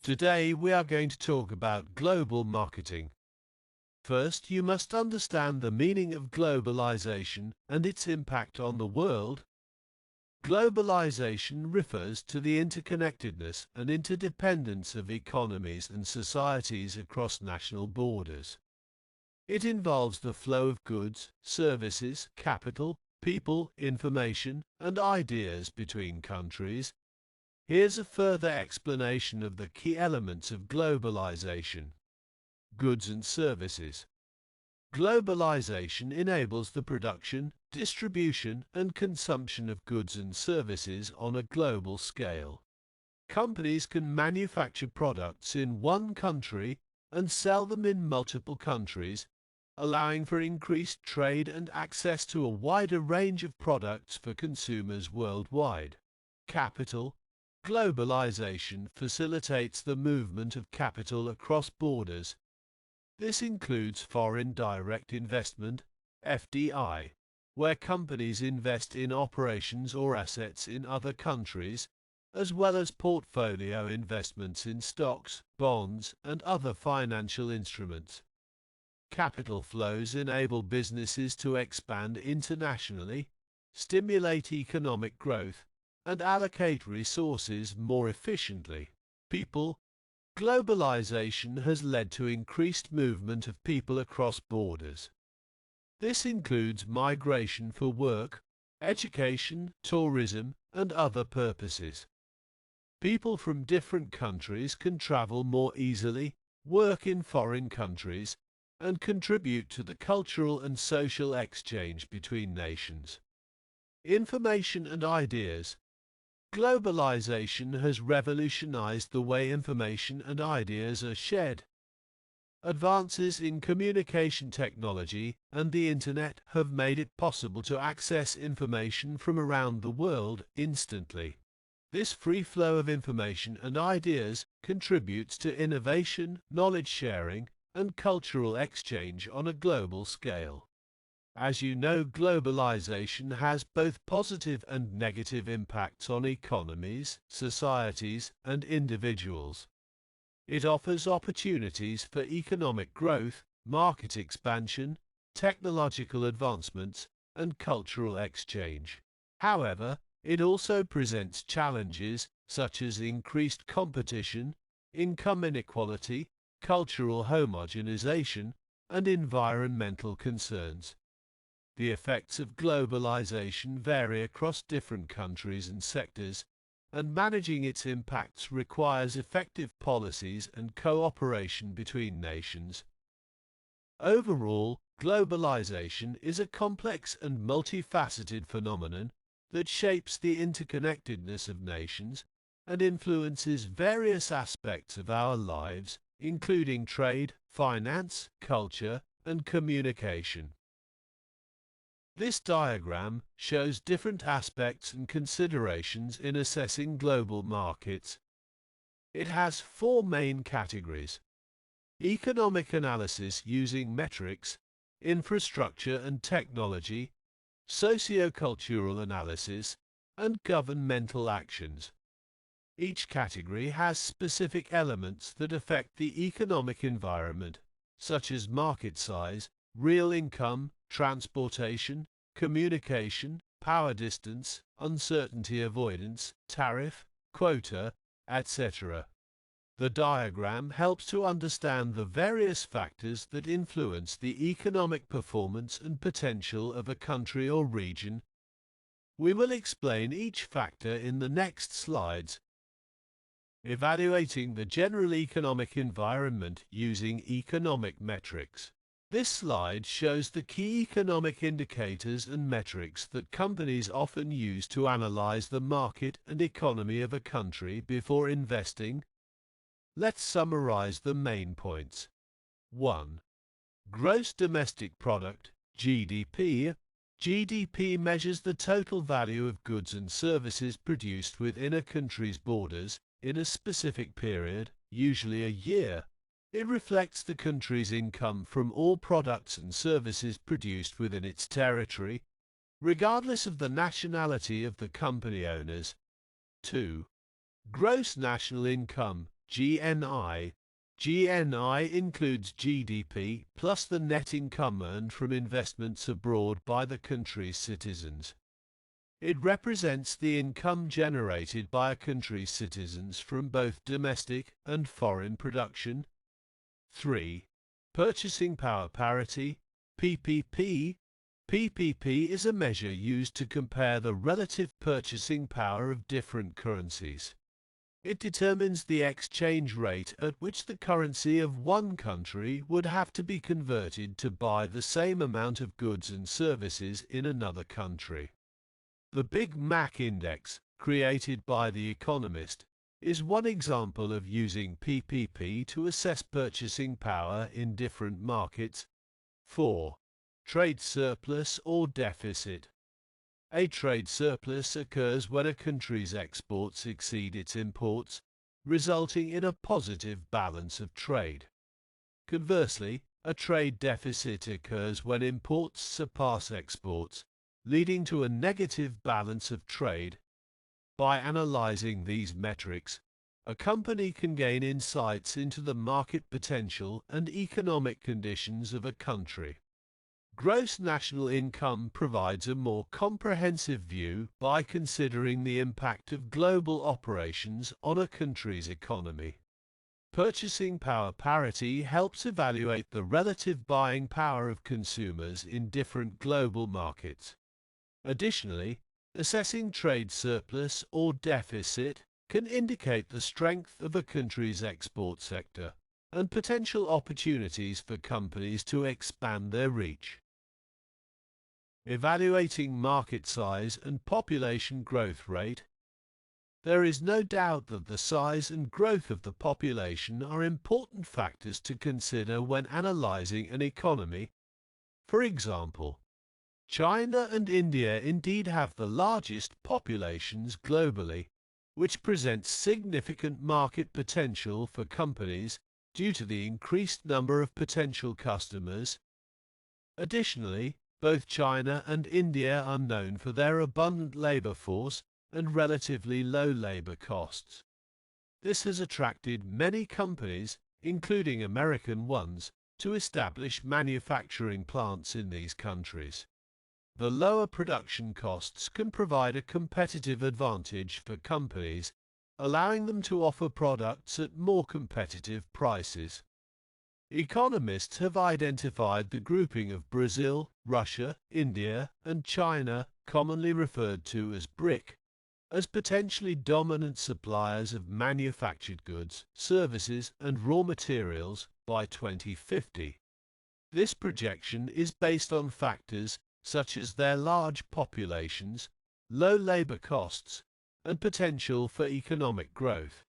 Today we are going to talk about global marketing. First, you must understand the meaning of globalization and its impact on the world. Globalization refers to the interconnectedness and interdependence of economies and societies across national borders. It involves the flow of goods, services, capital, people, information, and ideas between countries. Here's a further explanation of the key elements of globalization. Goods and services. Globalization enables the production, distribution, and consumption of goods and services on a global scale. Companies can manufacture products in one country and sell them in multiple countries, allowing for increased trade and access to a wider range of products for consumers worldwide. Capital. Globalization facilitates the movement of capital across borders. This includes foreign direct investment, FDI, where companies invest in operations or assets in other countries, as well as portfolio investments in stocks, bonds, and other financial instruments. Capital flows enable businesses to expand internationally, stimulate economic growth, and allocate resources more efficiently. People. Globalization has led to increased movement of people across borders. This includes migration for work, education, tourism, and other purposes. People from different countries can travel more easily, work in foreign countries, and contribute to the cultural and social exchange between nations. Information and ideas. Globalization has revolutionized the way information and ideas are shared. Advances in communication technology and the Internet have made it possible to access information from around the world instantly. This free flow of information and ideas contributes to innovation, knowledge sharing, and cultural exchange on a global scale. As you know, globalization has both positive and negative impacts on economies, societies, and individuals. It offers opportunities for economic growth, market expansion, technological advancements, and cultural exchange. However, it also presents challenges such as increased competition, income inequality, cultural homogenization, and environmental concerns. The effects of globalization vary across different countries and sectors, and managing its impacts requires effective policies and cooperation between nations. Overall, globalization is a complex and multifaceted phenomenon that shapes the interconnectedness of nations and influences various aspects of our lives, including trade, finance, culture, and communication. This diagram shows different aspects and considerations in assessing global markets. It has four main categories: economic analysis using metrics, infrastructure and technology, sociocultural analysis, and governmental actions. Each category has specific elements that affect the economic environment, such as market size, real income, transportation, communication, power distance, uncertainty avoidance, tariff, quota, etc. The diagram helps to understand the various factors that influence the economic performance and potential of a country or region. We will explain each factor in the next slides. Evaluating the general economic environment using economic metrics. This slide shows the key economic indicators and metrics that companies often use to analyze the market and economy of a country before investing. Let's summarize the main points. 1. Gross domestic product, GDP. GDP measures the total value of goods and services produced within a country's borders in a specific period, usually a year. It reflects the country's income from all products and services produced within its territory, regardless of the nationality of the company owners. 2. Gross national income, GNI. GNI includes GDP plus the net income earned from investments abroad by the country's citizens. It represents the income generated by a country's citizens from both domestic and foreign production. 3. Purchasing power parity, PPP. PPP is a measure used to compare the relative purchasing power of different currencies. It determines the exchange rate at which the currency of one country would have to be converted to buy the same amount of goods and services in another country. The Big Mac Index, created by The Economist, is one example of using PPP to assess purchasing power in different markets. 4. Trade surplus or deficit. A trade surplus occurs when a country's exports exceed its imports, resulting in a positive balance of trade. Conversely, a trade deficit occurs when imports surpass exports, leading to a negative balance of trade. By analyzing these metrics, a company can gain insights into the market potential and economic conditions of a country. Gross national income provides a more comprehensive view by considering the impact of global operations on a country's economy. Purchasing power parity helps evaluate the relative buying power of consumers in different global markets. Additionally, assessing trade surplus or deficit can indicate the strength of a country's export sector and potential opportunities for companies to expand their reach. Evaluating market size and population growth rate. There is no doubt that the size and growth of the population are important factors to consider when analyzing an economy. For example, China and India indeed have the largest populations globally, which presents significant market potential for companies due to the increased number of potential customers. Additionally, both China and India are known for their abundant labor force and relatively low labor costs. This has attracted many companies, including American ones, to establish manufacturing plants in these countries. The lower production costs can provide a competitive advantage for companies, allowing them to offer products at more competitive prices. Economists have identified the grouping of Brazil, Russia, India, and China, commonly referred to as BRIC, as potentially dominant suppliers of manufactured goods, services, and raw materials by 2050. This projection is based on factors such as their large populations, low labor costs, and potential for economic growth.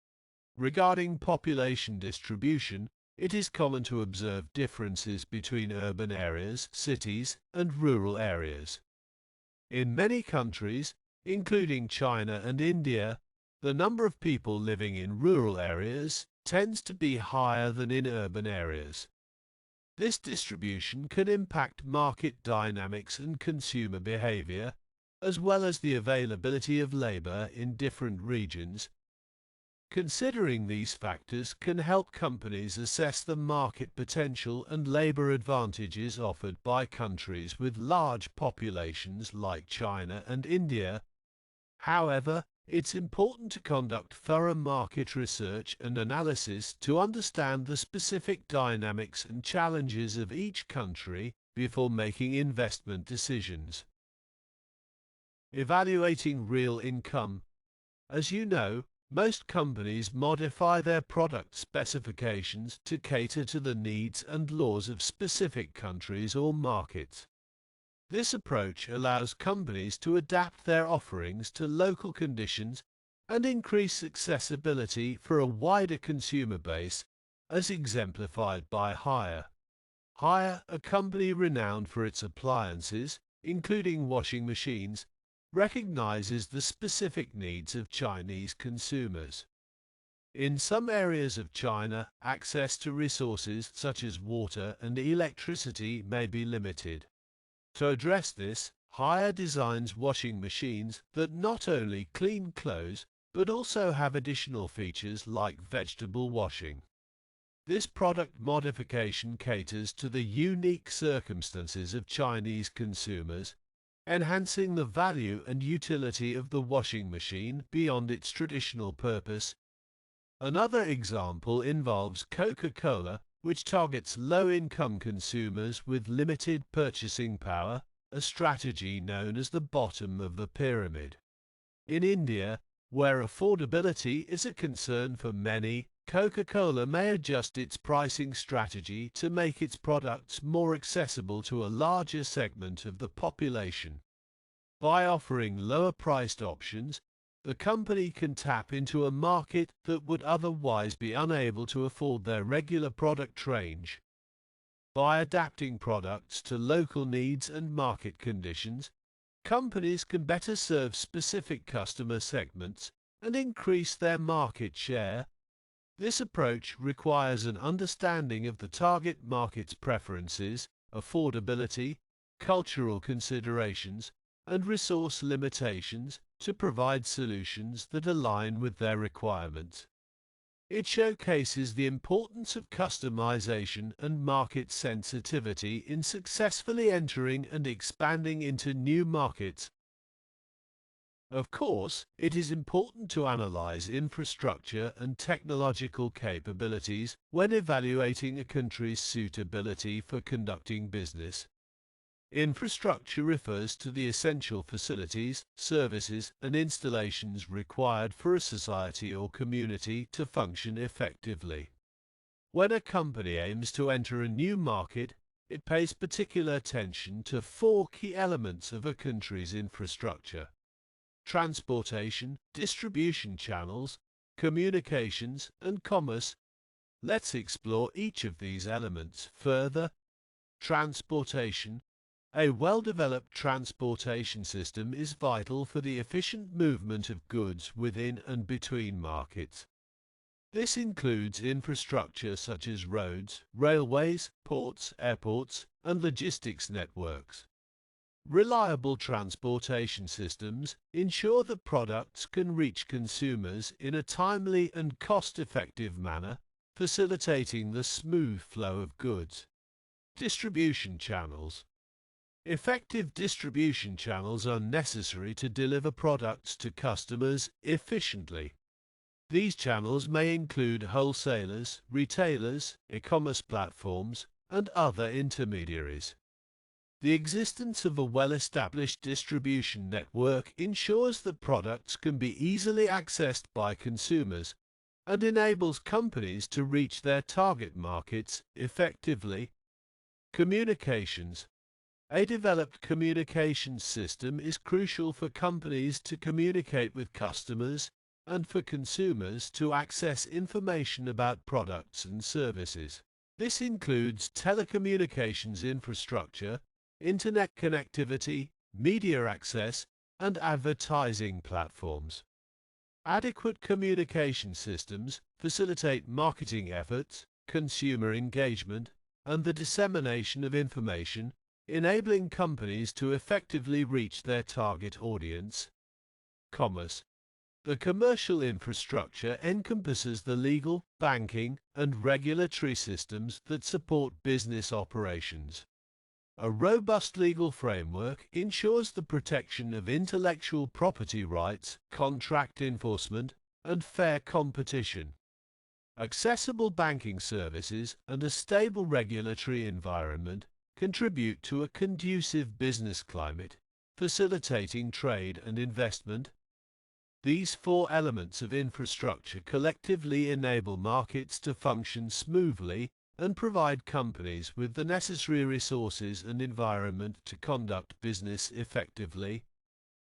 Regarding population distribution, it is common to observe differences between urban areas, cities, and rural areas. In many countries, including China and India, the number of people living in rural areas tends to be higher than in urban areas. This distribution can impact market dynamics and consumer behavior, as well as the availability of labor in different regions. Considering these factors can help companies assess the market potential and labor advantages offered by countries with large populations like China and India. However, it's important to conduct thorough market research and analysis to understand the specific dynamics and challenges of each country before making investment decisions. Evaluating real income. As you know, most companies modify their product specifications to cater to the needs and laws of specific countries or markets. This approach allows companies to adapt their offerings to local conditions and increase accessibility for a wider consumer base, as exemplified by Haier. Haier, a company renowned for its appliances, including washing machines, recognizes the specific needs of Chinese consumers. In some areas of China, access to resources such as water and electricity may be limited. To address this, Haier designs washing machines that not only clean clothes, but also have additional features like vegetable washing. This product modification caters to the unique circumstances of Chinese consumers, enhancing the value and utility of the washing machine beyond its traditional purpose. Another example involves Coca-Cola, which targets low-income consumers with limited purchasing power, a strategy known as the bottom of the pyramid. In India, where affordability is a concern for many, Coca-Cola may adjust its pricing strategy to make its products more accessible to a larger segment of the population. By offering lower-priced options, the company can tap into a market that would otherwise be unable to afford their regular product range. By adapting products to local needs and market conditions, companies can better serve specific customer segments and increase their market share. This approach requires an understanding of the target market's preferences, affordability, cultural considerations, and resource limitations to provide solutions that align with their requirements. It showcases the importance of customization and market sensitivity in successfully entering and expanding into new markets. Of course, it is important to analyze infrastructure and technological capabilities when evaluating a country's suitability for conducting business. Infrastructure refers to the essential facilities, services, and installations required for a society or community to function effectively. When a company aims to enter a new market, it pays particular attention to four key elements of a country's infrastructure: transportation, distribution channels, communications, and commerce. Let's explore each of these elements further. Transportation. A well-developed transportation system is vital for the efficient movement of goods within and between markets. This includes infrastructure such as roads, railways, ports, airports, and logistics networks. Reliable transportation systems ensure that products can reach consumers in a timely and cost-effective manner, facilitating the smooth flow of goods. Distribution channels. Effective distribution channels are necessary to deliver products to customers efficiently. These channels may include wholesalers, retailers, e-commerce platforms, and other intermediaries. The existence of a well-established distribution network ensures that products can be easily accessed by consumers and enables companies to reach their target markets effectively. Communications. A developed communications system is crucial for companies to communicate with customers and for consumers to access information about products and services. This includes telecommunications infrastructure, internet connectivity, media access, and advertising platforms. Adequate communication systems facilitate marketing efforts, consumer engagement, and the dissemination of information, enabling companies to effectively reach their target audience. Commerce. The commercial infrastructure encompasses the legal, banking, and regulatory systems that support business operations. A robust legal framework ensures the protection of intellectual property rights, contract enforcement, and fair competition. Accessible banking services and a stable regulatory environment contribute to a conducive business climate, facilitating trade and investment. These four elements of infrastructure collectively enable markets to function smoothly and provide companies with the necessary resources and environment to conduct business effectively.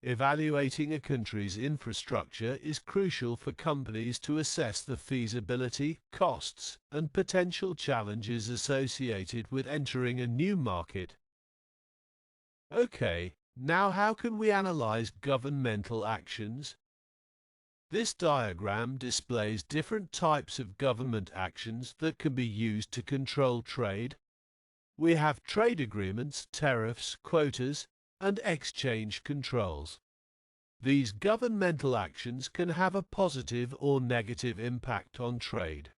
Evaluating a country's infrastructure is crucial for companies to assess the feasibility, costs, and potential challenges associated with entering a new market. Okay, now how can we analyze governmental actions? This diagram displays different types of government actions that can be used to control trade. We have trade agreements, tariffs, quotas, and exchange controls. These governmental actions can have a positive or negative impact on trade.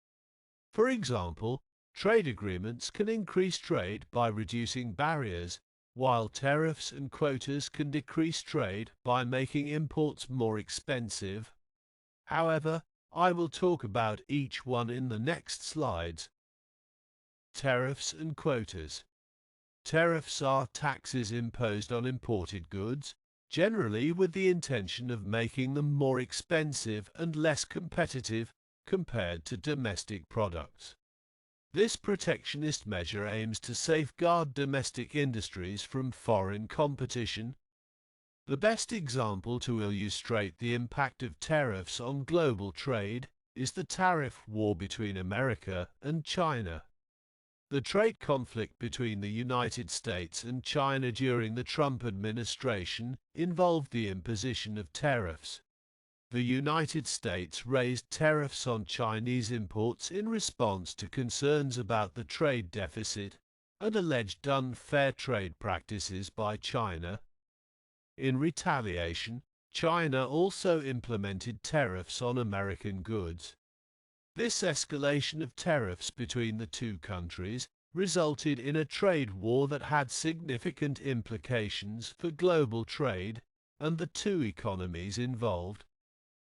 For example, trade agreements can increase trade by reducing barriers, while tariffs and quotas can decrease trade by making imports more expensive. However, I will talk about each one in the next slides. Tariffs and quotas. Tariffs are taxes imposed on imported goods, generally with the intention of making them more expensive and less competitive compared to domestic products. This protectionist measure aims to safeguard domestic industries from foreign competition. The best example to illustrate the impact of tariffs on global trade is the tariff war between America and China. The trade conflict between the United States and China during the Trump administration involved the imposition of tariffs. The United States raised tariffs on Chinese imports in response to concerns about the trade deficit and alleged unfair trade practices by China. In retaliation, China also implemented tariffs on American goods. This escalation of tariffs between the two countries resulted in a trade war that had significant implications for global trade and the two economies involved.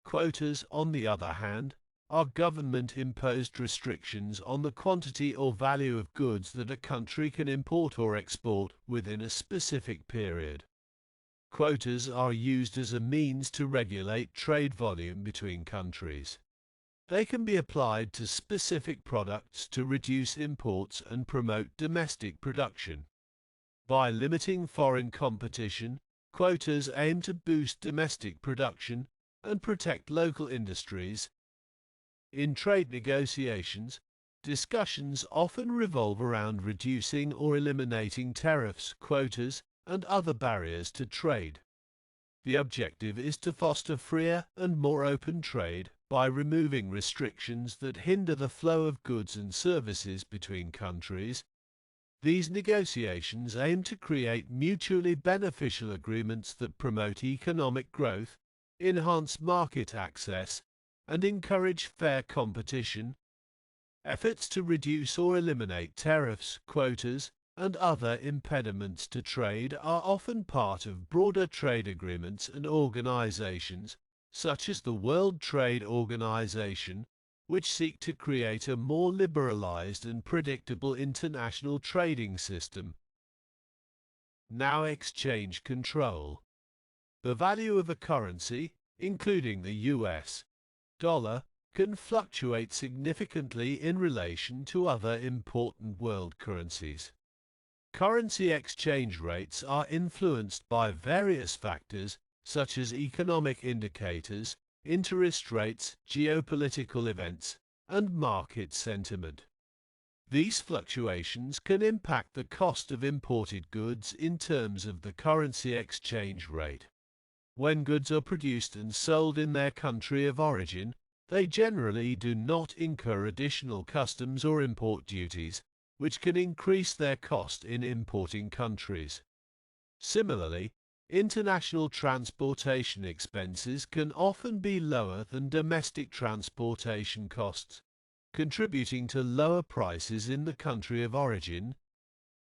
Quotas, on the other hand, are government-imposed restrictions on the quantity or value of goods that a country can import or export within a specific period. Quotas are used as a means to regulate trade volume between countries. They can be applied to specific products to reduce imports and promote domestic production. By limiting foreign competition, quotas aim to boost domestic production and protect local industries. In trade negotiations, discussions often revolve around reducing or eliminating tariffs, quotas, and other barriers to trade. The objective is to foster freer and more open trade by removing restrictions that hinder the flow of goods and services between countries. These negotiations aim to create mutually beneficial agreements that promote economic growth, enhance market access, and encourage fair competition. Efforts to reduce or eliminate tariffs, quotas, and other impediments to trade are often part of broader trade agreements and organizations, such as the World Trade Organization, which seek to create a more liberalized and predictable international trading system. Now, exchange control. The value of a currency, including the US dollar, can fluctuate significantly in relation to other important world currencies. Currency exchange rates are influenced by various factors such as economic indicators, interest rates, geopolitical events, and market sentiment. These fluctuations can impact the cost of imported goods in terms of the currency exchange rate. When goods are produced and sold in their country of origin, they generally do not incur additional customs or import duties, which can increase their cost in importing countries. Similarly, international transportation expenses can often be lower than domestic transportation costs, contributing to lower prices in the country of origin.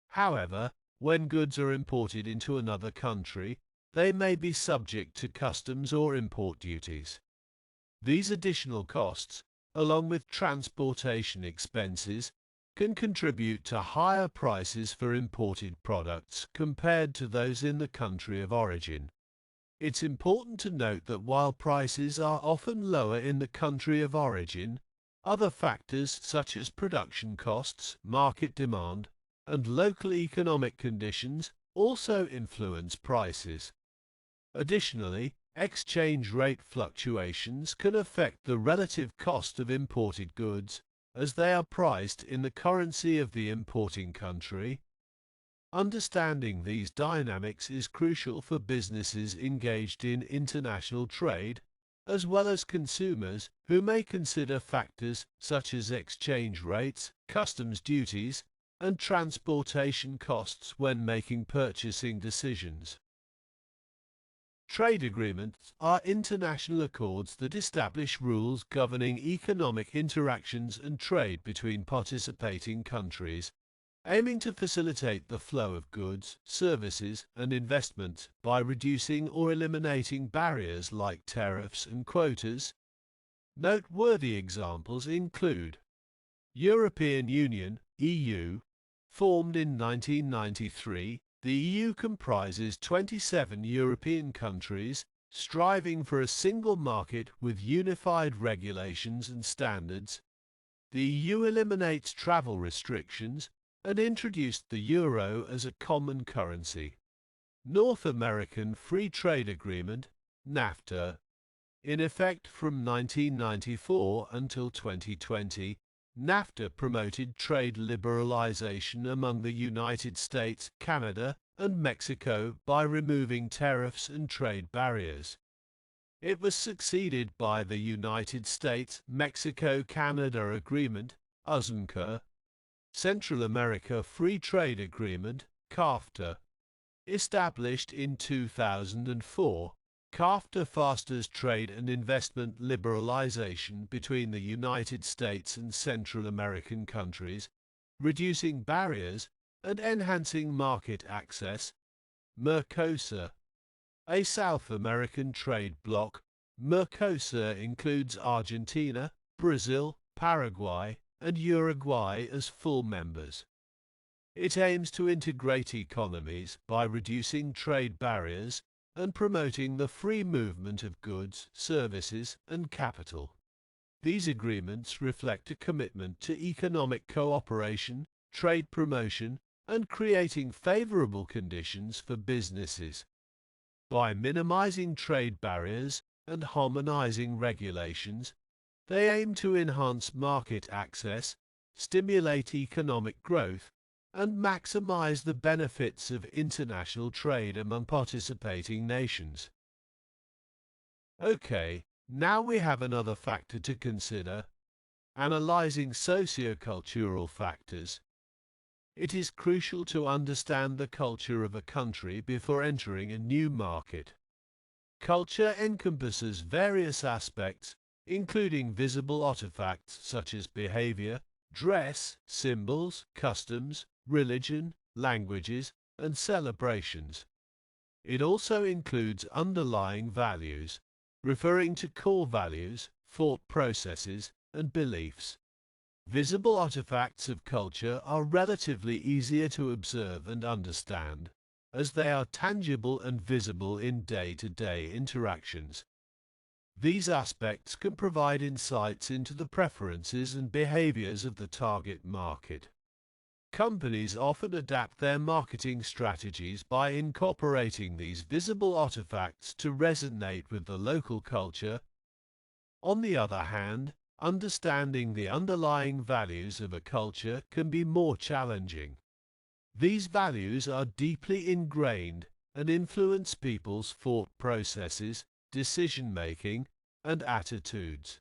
However, when goods are imported into another country, they may be subject to customs or import duties. These additional costs, along with transportation expenses, can contribute to higher prices for imported products compared to those in the country of origin. It's important to note that while prices are often lower in the country of origin, other factors such as production costs, market demand, and local economic conditions also influence prices. Additionally, exchange rate fluctuations can affect the relative cost of imported goods, as they are priced in the currency of the importing country. Understanding these dynamics is crucial for businesses engaged in international trade, as well as consumers who may consider factors such as exchange rates, customs duties, and transportation costs when making purchasing decisions. Trade agreements are international accords that establish rules governing economic interactions and trade between participating countries, aiming to facilitate the flow of goods, services, and investment by reducing or eliminating barriers like tariffs and quotas. Noteworthy examples include European Union (EU), formed in 1993. The EU comprises 27 European countries, striving for a single market with unified regulations and standards. The EU eliminates travel restrictions and introduced the euro as a common currency. North American Free Trade Agreement, NAFTA, in effect from 1994 until 2020, NAFTA promoted trade liberalization among the United States, Canada, and Mexico by removing tariffs and trade barriers. It was succeeded by the United States-Mexico-Canada Agreement, USMCA, Central America Free Trade Agreement, CAFTA. Established in 2004, CAFTA fosters trade and investment liberalization between the United States and Central American countries, reducing barriers and enhancing market access. Mercosur, a South American trade bloc. Mercosur includes Argentina, Brazil, Paraguay, and Uruguay as full members. It aims to integrate economies by reducing trade barriers and promoting the free movement of goods, services, and capital. These agreements reflect a commitment to economic cooperation, trade promotion, and creating favorable conditions for businesses. By minimizing trade barriers and harmonizing regulations, they aim to enhance market access, stimulate economic growth, and maximize the benefits of international trade among participating nations. Okay, now we have another factor to consider: analyzing socio-cultural factors. It is crucial to understand the culture of a country before entering a new market. Culture encompasses various aspects, including visible artifacts such as behavior, dress, symbols, customs, religion, languages, and celebrations. It also includes underlying values, referring to core values, thought processes, and beliefs. Visible artifacts of culture are relatively easier to observe and understand, as they are tangible and visible in day-to-day interactions. These aspects can provide insights into the preferences and behaviors of the target market. Companies often adapt their marketing strategies by incorporating these visible artifacts to resonate with the local culture. On the other hand, understanding the underlying values of a culture can be more challenging. These values are deeply ingrained and influence people's thought processes, decision-making, and attitudes.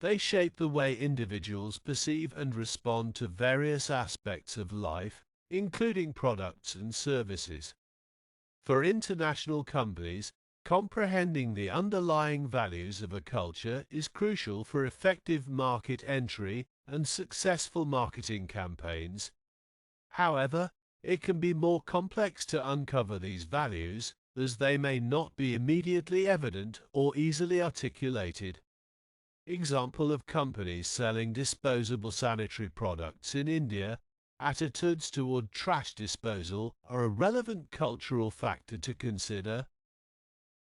They shape the way individuals perceive and respond to various aspects of life, including products and services. For international companies, comprehending the underlying values of a culture is crucial for effective market entry and successful marketing campaigns. However, it can be more complex to uncover these values, as they may not be immediately evident or easily articulated. Example of companies selling disposable sanitary products in India. Attitudes toward trash disposal are a relevant cultural factor to consider.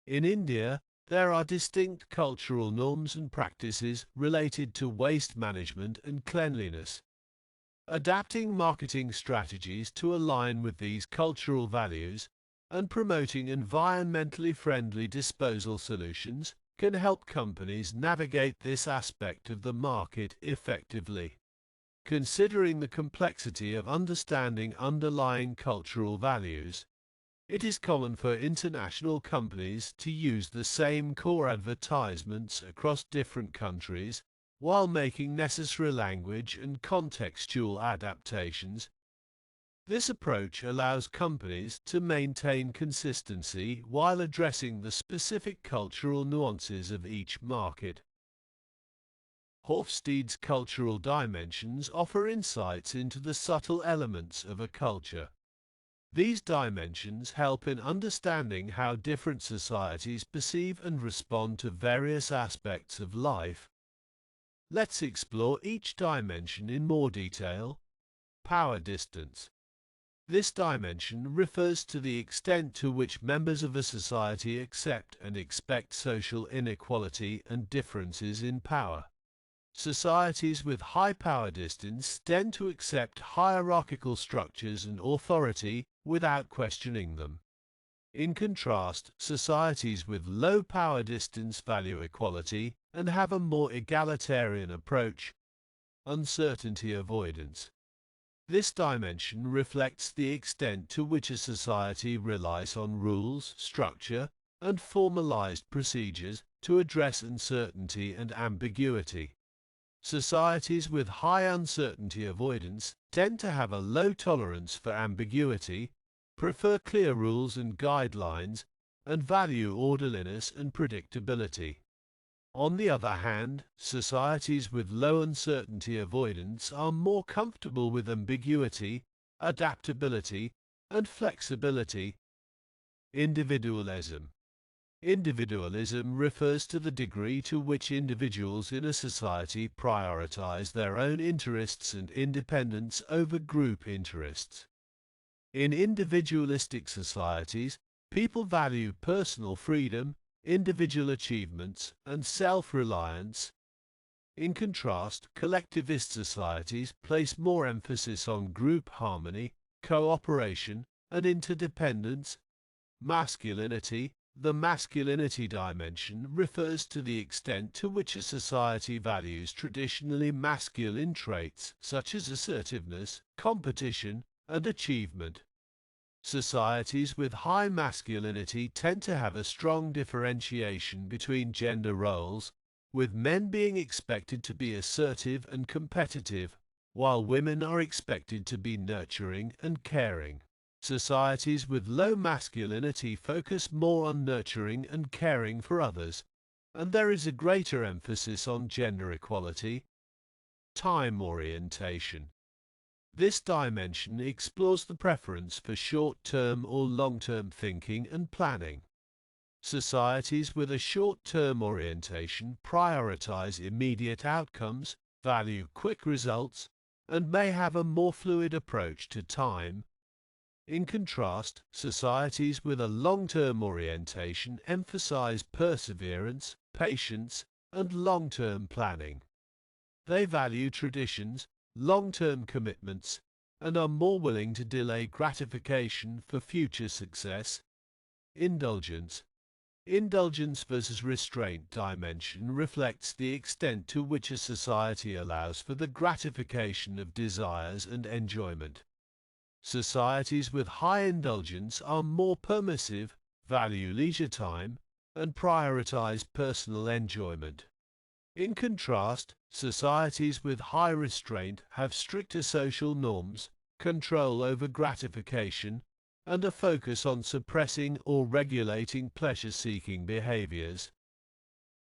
In India, there are distinct cultural norms and practices related to waste management and cleanliness. Adapting marketing strategies to align with these cultural values and promoting environmentally friendly disposal solutions can help companies navigate this aspect of the market effectively. Considering the complexity of understanding underlying cultural values, it is common for international companies to use the same core advertisements across different countries while making necessary language and contextual adaptations. This approach allows companies to maintain consistency while addressing the specific cultural nuances of each market. Hofstede's cultural dimensions offer insights into the subtle elements of a culture. These dimensions help in understanding how different societies perceive and respond to various aspects of life. Let's explore each dimension in more detail. Power distance. This dimension refers to the extent to which members of a society accept and expect social inequality and differences in power. Societies with high power distance tend to accept hierarchical structures and authority without questioning them. In contrast, societies with low power distance value equality and have a more egalitarian approach. Uncertainty avoidance. This dimension reflects the extent to which a society relies on rules, structure, and formalized procedures to address uncertainty and ambiguity. Societies with high uncertainty avoidance tend to have a low tolerance for ambiguity, prefer clear rules and guidelines, and value orderliness and predictability. On the other hand, societies with low uncertainty avoidance are more comfortable with ambiguity, adaptability, and flexibility. Individualism. Individualism refers to the degree to which individuals in a society prioritize their own interests and independence over group interests. In individualistic societies, people value personal freedom, individual achievements, and self-reliance. In contrast, collectivist societies place more emphasis on group harmony, cooperation, and interdependence. Masculinity. The masculinity dimension refers to the extent to which a society values traditionally masculine traits such as assertiveness, competition, and achievement. Societies with high masculinity tend to have a strong differentiation between gender roles, with men being expected to be assertive and competitive, while women are expected to be nurturing and caring. Societies with low masculinity focus more on nurturing and caring for others, and there is a greater emphasis on gender equality. Time orientation. This dimension explores the preference for short-term or long-term thinking and planning. Societies with a short-term orientation prioritize immediate outcomes, value quick results, and may have a more fluid approach to time. In contrast, societies with a long-term orientation emphasize perseverance, patience, and long-term planning. They value traditions, long-term commitments, and are more willing to delay gratification for future success. Indulgence. Indulgence versus restraint dimension reflects the extent to which a society allows for the gratification of desires and enjoyment. Societies with high indulgence are more permissive, value leisure time, and prioritize personal enjoyment. In contrast, societies with high restraint have stricter social norms, control over gratification, and a focus on suppressing or regulating pleasure-seeking behaviors.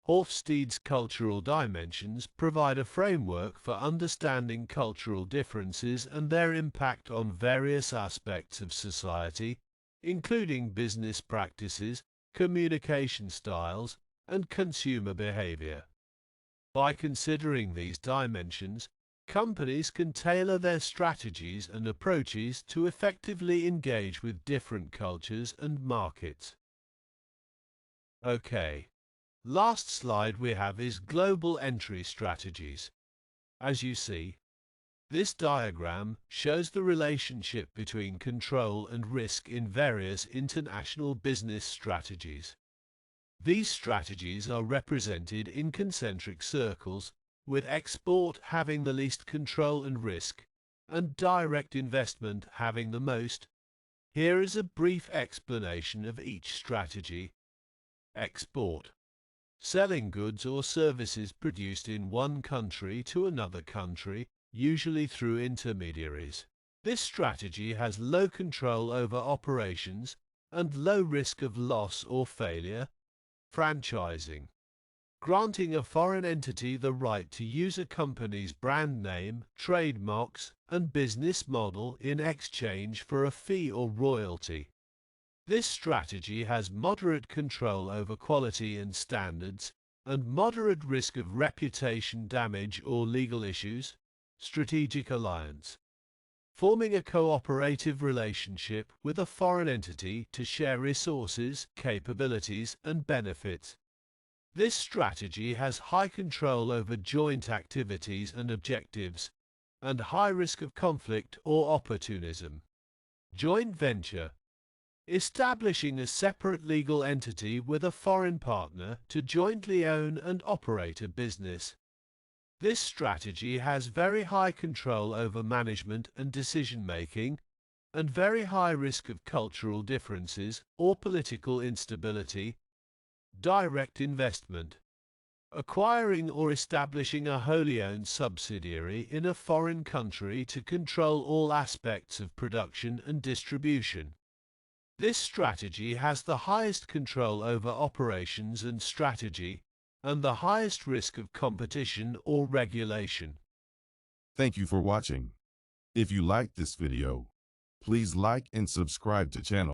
Hofstede's cultural dimensions provide a framework for understanding cultural differences and their impact on various aspects of society, including business practices, communication styles, and consumer behavior. By considering these dimensions, companies can tailor their strategies and approaches to effectively engage with different cultures and markets. Okay. Last slide we have is global entry strategies. As you see, this diagram shows the relationship between control and risk in various international business strategies. These strategies are represented in concentric circles, with export having the least control and risk, and direct investment having the most. Here is a brief explanation of each strategy. Export. Selling goods or services produced in one country to another country, usually through intermediaries. This strategy has low control over operations and low risk of loss or failure. Franchising. Granting a foreign entity the right to use a company's brand name, trademarks, and business model in exchange for a fee or royalty. This strategy has moderate control over quality and standards, and moderate risk of reputation damage or legal issues. Strategic alliance. Forming a cooperative relationship with a foreign entity to share resources, capabilities, and benefits. This strategy has high control over joint activities and objectives, and high risk of conflict or opportunism. Joint venture. Establishing a separate legal entity with a foreign partner to jointly own and operate a business. This strategy has very high control over management and decision-making, and very high risk of cultural differences or political instability. Direct investment. Acquiring or establishing a wholly owned subsidiary in a foreign country to control all aspects of production and distribution. This strategy has the highest control over operations and strategy, and the highest risk of competition or regulation. Thank you for watching. If you liked this video, please like and subscribe to channel.